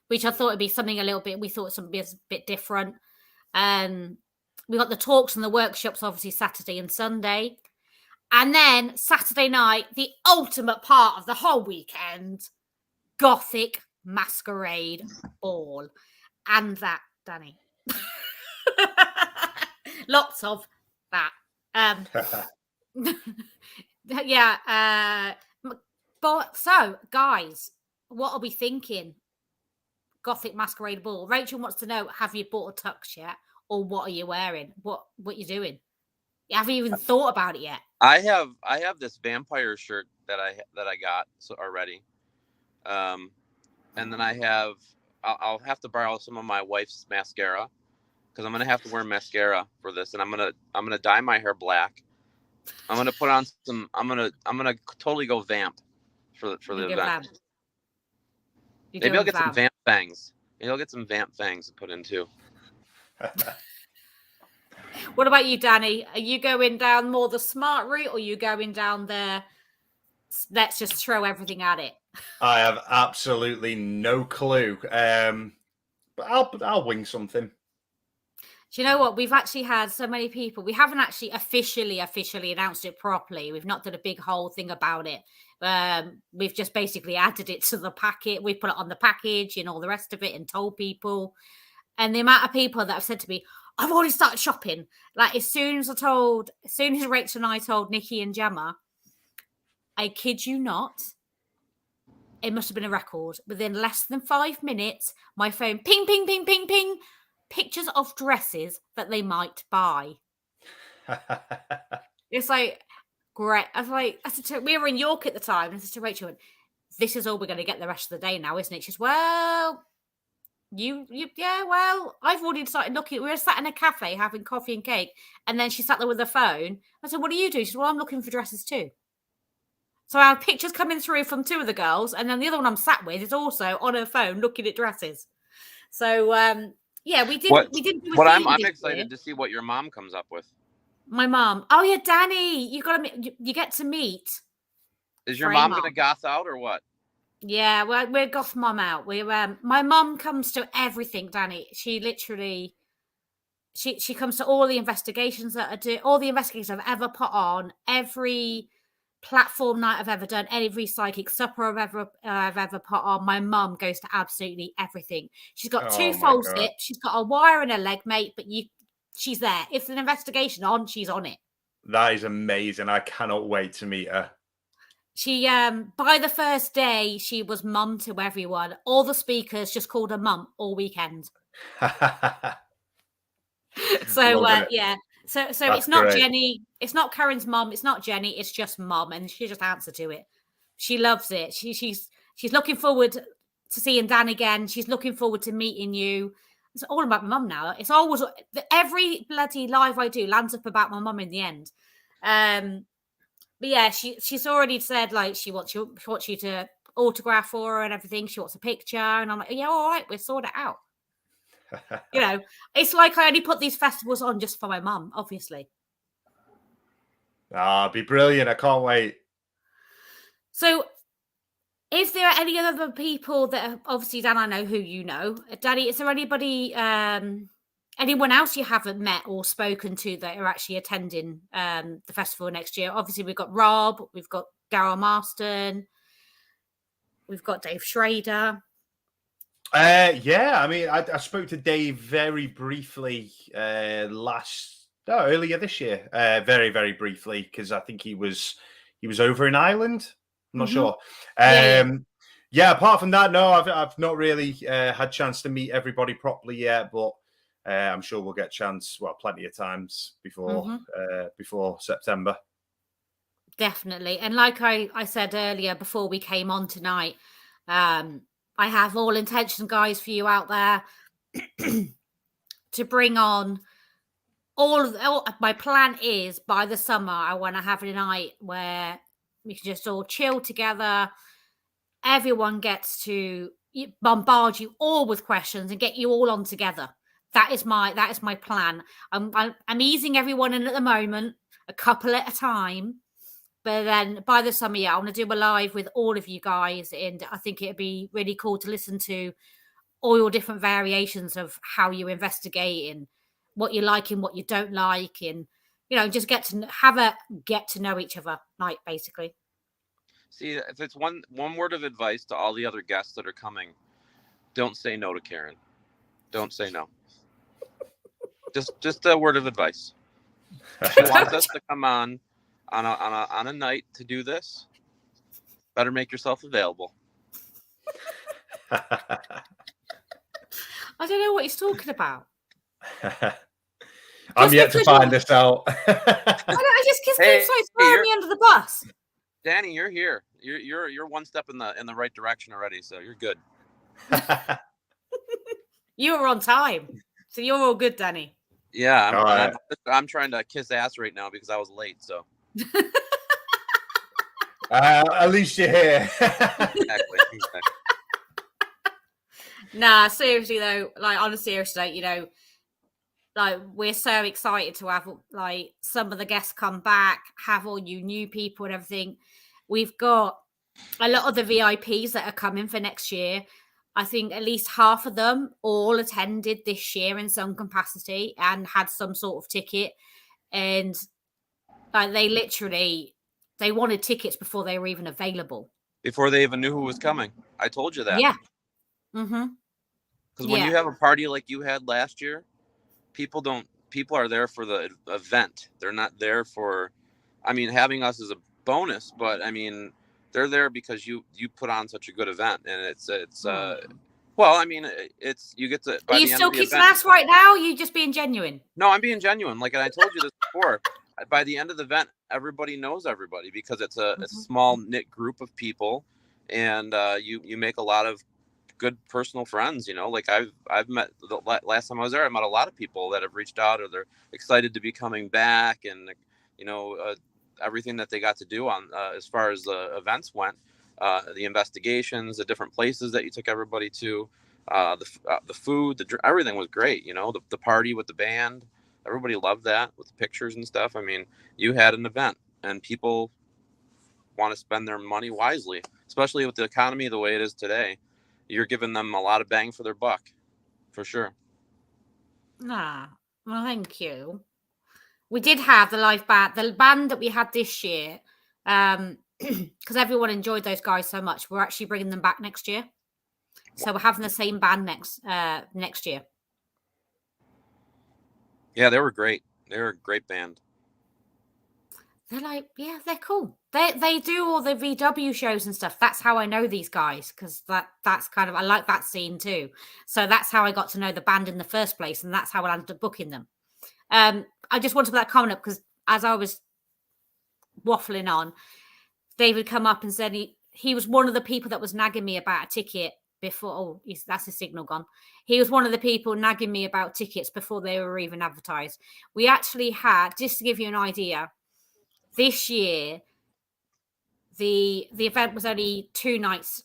which I thought would be something we thought something a bit different. We got the talks and the workshops, obviously Saturday and Sunday. And then Saturday night, the ultimate part of the whole weekend, Gothic Masquerade Ball. And that, Danny. Lots of that. Yeah. But so, guys, what are we thinking? Gothic Masquerade Ball. Rachel wants to know, have you bought a tux yet? Or what are you wearing? What you doing? Have you even thought about it yet? I have this vampire shirt that I got already, and then I'll have to borrow some of my wife's mascara because I'm gonna have to wear mascara for this, and I'm gonna dye my hair black. I'm gonna put on some. I'm gonna totally go vamp for the event. Maybe I'll get some vamp fangs. Maybe I'll get some vamp fangs to put in too. What about you, Danny? Are you going down more the smart route, or are you going down the let's just throw everything at it? I have absolutely no clue, but I'll wing something. Do you know what? We've actually had so many people. We haven't actually officially announced it properly. We've not done a big whole thing about it. We've just basically added it to the packet. We put it on the package and all the rest of it and told people. And the amount of people that have said to me, I've already started shopping. Like as soon as Rachel and I told Nikki and Gemma, I kid you not, it must have been a record. Within less than 5 minutes, my phone ping, ping, ping, ping, ping, pictures of dresses that they might buy. It's like, great. I said to, we were in York at the time, and I said to Rachel, this is all we're going to get the rest of the day now, isn't it? She says, well, I've already started looking. We were sat in a cafe having coffee and cake, and then she sat there with her phone. I said, what do you do? She said, well, I'm looking for dresses too. So our pictures coming through from two of the girls, and then the other one I'm sat with is also on her phone looking at dresses. So yeah, we didn't do what I'm excited to see what your mom comes up with. My mom. Oh yeah, Danny, you get to meet. Is your mom gonna goth out or what? Yeah, we're goth mom out. My mom comes to everything, Danny. She literally she comes to all the investigations that I do, all the investigations I've ever put on, every platform night I've ever done, every psychic supper I've ever put on. My mum goes to absolutely everything. She's got two false hips. She's got a wire in her leg, mate. But she's there. If an investigation on, she's on it. That is amazing. I cannot wait to meet her. She by the first day, she was mum to everyone. All the speakers just called her mum all weekend. So yeah. So it's not great. Jenny. It's not Karen's mum. It's not Jenny. It's just mum, and she just answers to it. She loves it. She's looking forward to seeing Dan again. She's looking forward to meeting you. It's all about my mum now. It's always every bloody live I do lands up about my mum in the end. But yeah, she's already said like she wants you to autograph for her and everything. She wants a picture, and I'm like, yeah, all right, we'll sort it out. You know, it's like I only put these festivals on just for my mum, obviously. It'd be brilliant. I can't wait. So, is there any other people that obviously, Dan, I know who you know. Danny, is there anybody, anyone else you haven't met or spoken to that are actually attending the festival next year? Obviously, we've got Rob, we've got Daryl Marston, we've got Dave Schrader. Yeah, I mean, I spoke to Dave very briefly earlier this year, very, very briefly, because I think he was over in Ireland. I'm not sure. Yeah, apart from that, no, I've not really had a chance to meet everybody properly yet, but I'm sure we'll get a chance, plenty of times before September. Definitely. And like I said earlier before we came on tonight, I have all intention, guys, for you out there to bring on my plan is by the summer, I want to have a night where we can just all chill together. Everyone gets to bombard you all with questions and get you all on together. That is my plan. I'm easing everyone in at the moment, a couple at a time. But then by the summer, I want to do a live with all of you guys. And I think it'd be really cool to listen to all your different variations of how you investigate and what you like and what you don't like, and just get to know each other night, basically. See, if it's one word of advice to all the other guests that are coming, don't say no to Karen. Don't say no. Just a word of advice. She wants us to come on a night to do this. Better make yourself available. I don't know what he's talking about. I'm yet to find this out. I just keep throwing me under the bus. Danny, you're here. You're one step in the right direction already, so you're good. You were on time, so you're all good, Danny. Yeah, I'm trying to kiss ass right now because I was late. So at least you're here. Exactly. Nah, seriously though, like on a serious note, like we're so excited to have like some of the guests come back, have all you new people and everything. We've got a lot of the VIPs that are coming for next year. I think at least half of them all attended this year in some capacity and had some sort of ticket. And like they wanted tickets before they were even available. Before they even knew who was coming. I told you that. Yeah. Mm-hmm. Because when you have a party like you had last year, people are there for the event. They're not there for, having us as a bonus, but they're there because you put on such a good event, and it's you get to. Are you still kissing ass right now? Or are you just being genuine? No, I'm being genuine. Like, and I told you this before. By the end of the event, everybody knows everybody because it's a small knit group of people, and you make a lot of good personal friends. Like I've met last time I was there, I met a lot of people that have reached out or they're excited to be coming back, and everything that they got to do on as far as the events went, the investigations, the different places that you took everybody to, the food, everything was great. The party with the band, everybody loved that with the pictures and stuff. You had an event, and people want to spend their money wisely, especially with the economy the way it is today. You're giving them a lot of bang for their buck, for sure. Well, thank you. We did have the live band, the band that we had this year, because everyone enjoyed those guys so much. We're actually bringing them back next year, so we're having the same band next year. Yeah, they were great. They were a great band. They're they're cool. They do all the VW shows and stuff. That's how I know these guys, because that's kind of, I like that scene too. So that's how I got to know the band in the first place, and that's how I ended up booking them. I just wanted to put that comment up because as I was waffling on, David come up and said he was one of the people that was nagging me about a ticket before. Oh, that's his signal gone. He was one of the people nagging me about tickets before they were even advertised. We actually had, just to give you an idea, this year, the event was only 2 nights.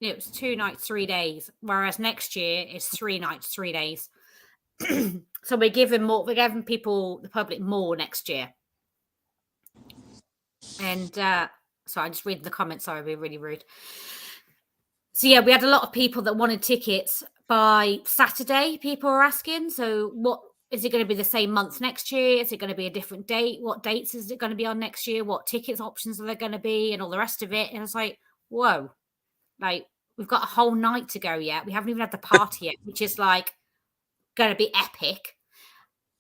It was 2 nights, 3 days, whereas next year is 3 nights, 3 days. So we're giving people, the public, more next year. And so I'm just reading the comments. Sorry, we're really rude. So yeah, we had a lot of people that wanted tickets by Saturday. People were asking, so what? Is it going to be the same month next year? Is it going to be a different date? What dates is it going to be on next year? What tickets options are there going to be? And all the rest of it. And it's like, whoa, like we've got a whole night to go yet. We haven't even had the party yet, which is like going to be epic.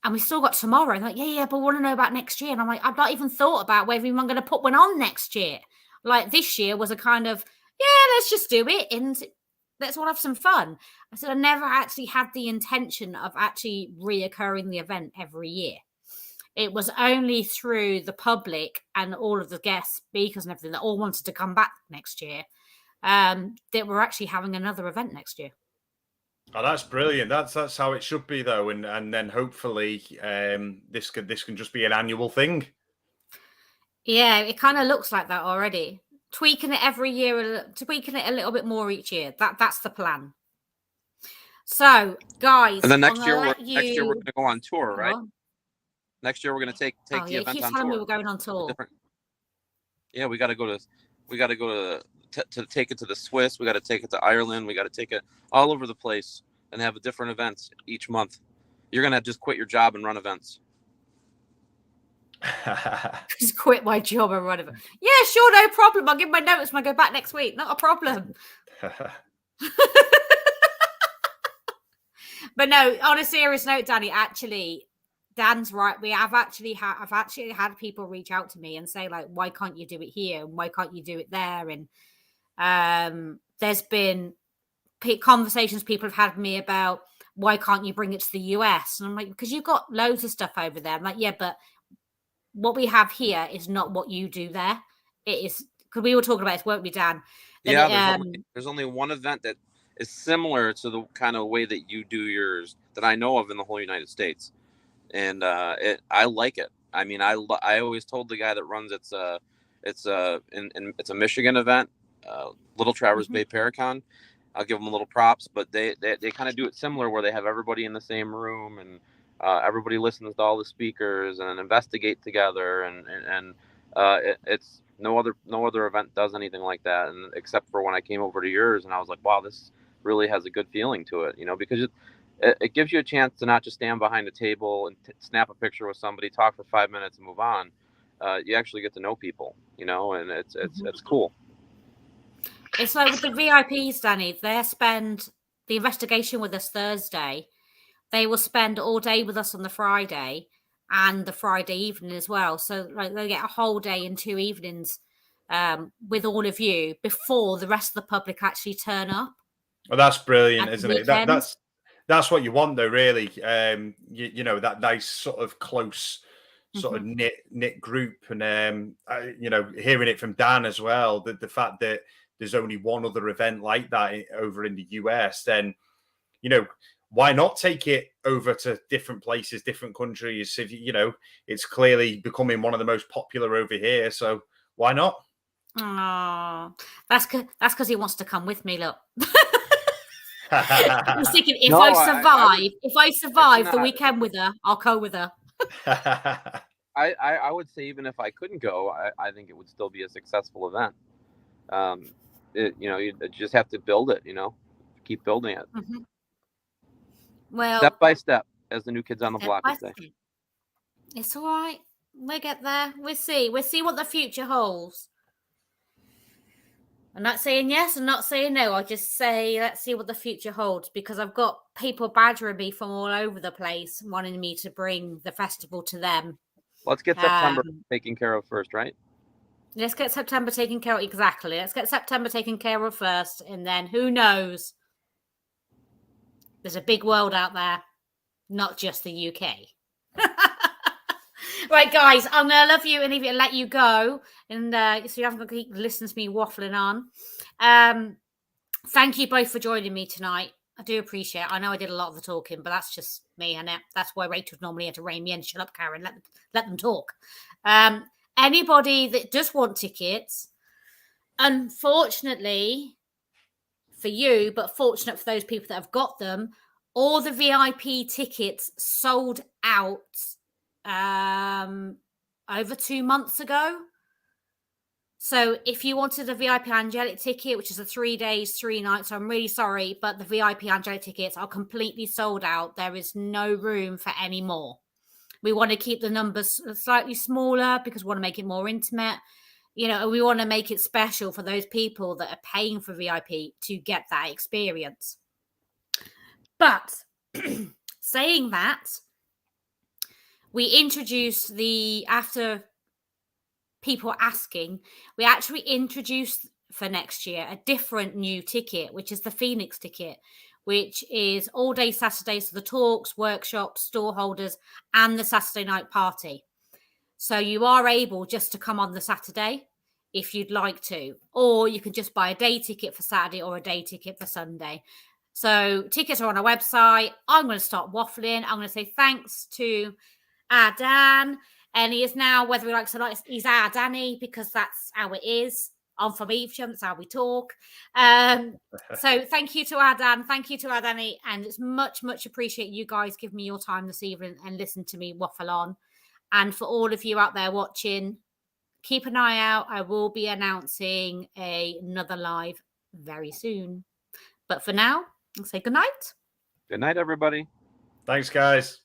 And we still got tomorrow. And like, yeah, but we want to know about next year. And I'm like, I've not even thought about whether I'm going to put one on next year. Like this year was a kind of, yeah, let's just do it. And let's all have some fun. I said, I never actually had the intention of actually reoccurring the event every year. It was only through the public and all of the guest speakers and everything that all wanted to come back next year that we're actually having another event next year. Oh, that's brilliant. That's how it should be, though, and then hopefully this can just be an annual thing. Yeah, it kind of looks like that already. Tweaking it every year, tweaking it a little bit more each year. That's the plan. So, guys, and then next year we're going to go on tour, right? Next year we're going to take the event on tour. Me we're going on tour. Yeah, we got to go to. We got to go to take it to the Swiss. We got to take it to Ireland. We got to take it all over the place and have different events each month. You're going to just quit your job and run events. Just quit my job and run events. Yeah, sure, no problem. I'll give my notice when I go back next week. Not a problem. But no, on a serious note, Danny, actually, Dan's right. I've actually had people reach out to me and say, like, why can't you do it here? And why can't you do it there? And there's been conversations people have had with me about, why can't you bring it to the US? And I'm like, because you've got loads of stuff over there. I'm like, yeah, but what we have here is not what you do there. It is, because we were talking about this, weren't we, Dan? Yeah, there's only one event that is similar to the kind of way that you do yours that I know of in the whole United States. And I like it. I mean, I always told the guy that runs it's a Michigan event, Little Traverse Bay Paracon. I'll give them a little props, but they kind of do it similar where they have everybody in the same room and everybody listens to all the speakers and investigate together. And it's no other event does anything like that. And except for when I came over to yours and I was like, wow, this really has a good feeling to it, because it gives you a chance to not just stand behind a table and snap a picture with somebody, talk for 5 minutes and move on. You actually get to know people, and it's cool. It's like with the VIPs, Danny, they spend the investigation with us Thursday. They will spend all day with us on the Friday and the Friday evening as well. So like they get a whole day and 2 evenings with all of you before the rest of the public actually turn up. Well, that's brilliant, isn't it? That's what you want, though, really. That nice sort of close, sort of knit group, and hearing it from Dan as well, the fact that there's only one other event like that over in the US, then why not take it over to different places, different countries? If it's clearly becoming one of the most popular over here, so why not? Oh, that's because he wants to come with me. Look. I was thinking, if I survive the weekend with her, I'll go with her. I would say even if I couldn't go, I think it would still be a successful event. You just have to build it. Keep building it. Well, step by step, as the new kids on the block would say. It's all right. We'll get there. We'll see. We'll see what the future holds. I'm not saying yes, I'm not saying no. I'll just say, let's see what the future holds, because I've got people badgering me from all over the place, wanting me to bring the festival to them. Let's get September taken care of first, right? Let's get September taken care of. Exactly. Let's get September taken care of first. And then who knows? There's a big world out there, not just the UK. Right, guys, I'm going to love you and let you go. And so you haven't got to keep listening to me waffling on. Thank you both for joining me tonight. I do appreciate it. I know I did a lot of the talking, but that's just me. And that's why Rachel normally had to rein me in. Shut up, Karen. Let them talk. Anybody that does want tickets, unfortunately for you, but fortunate for those people that have got them, all the VIP tickets sold out over 2 months ago. So if you wanted a VIP Angelic ticket, which is a 3 days, 3 nights, I'm really sorry, but the VIP Angelic tickets are completely sold out. There is no room for any more. We want to keep the numbers slightly smaller because we want to make it more intimate. We want to make it special for those people that are paying for VIP to get that experience. But saying that, we introduced after people asking, we actually introduced for next year a different new ticket, which is the Phoenix ticket, which is all day Saturdays for the talks, workshops, store holders, and the Saturday night party. So you are able just to come on the Saturday if you'd like to, or you can just buy a day ticket for Saturday or a day ticket for Sunday. So tickets are on our website. I'm going to start waffling. I'm going to say thanks to Dan. And he is now, whether he likes it or not, he's our Danny, because that's how it is. I'm from Evesham, that's how we talk. So thank you to our Dan. Thank you to our Danny. And it's much, much appreciate you guys giving me your time this evening and listen to me waffle on. And for all of you out there watching, keep an eye out. I will be announcing another live very soon. But for now, I'll say good night. Good night, everybody. Thanks, guys.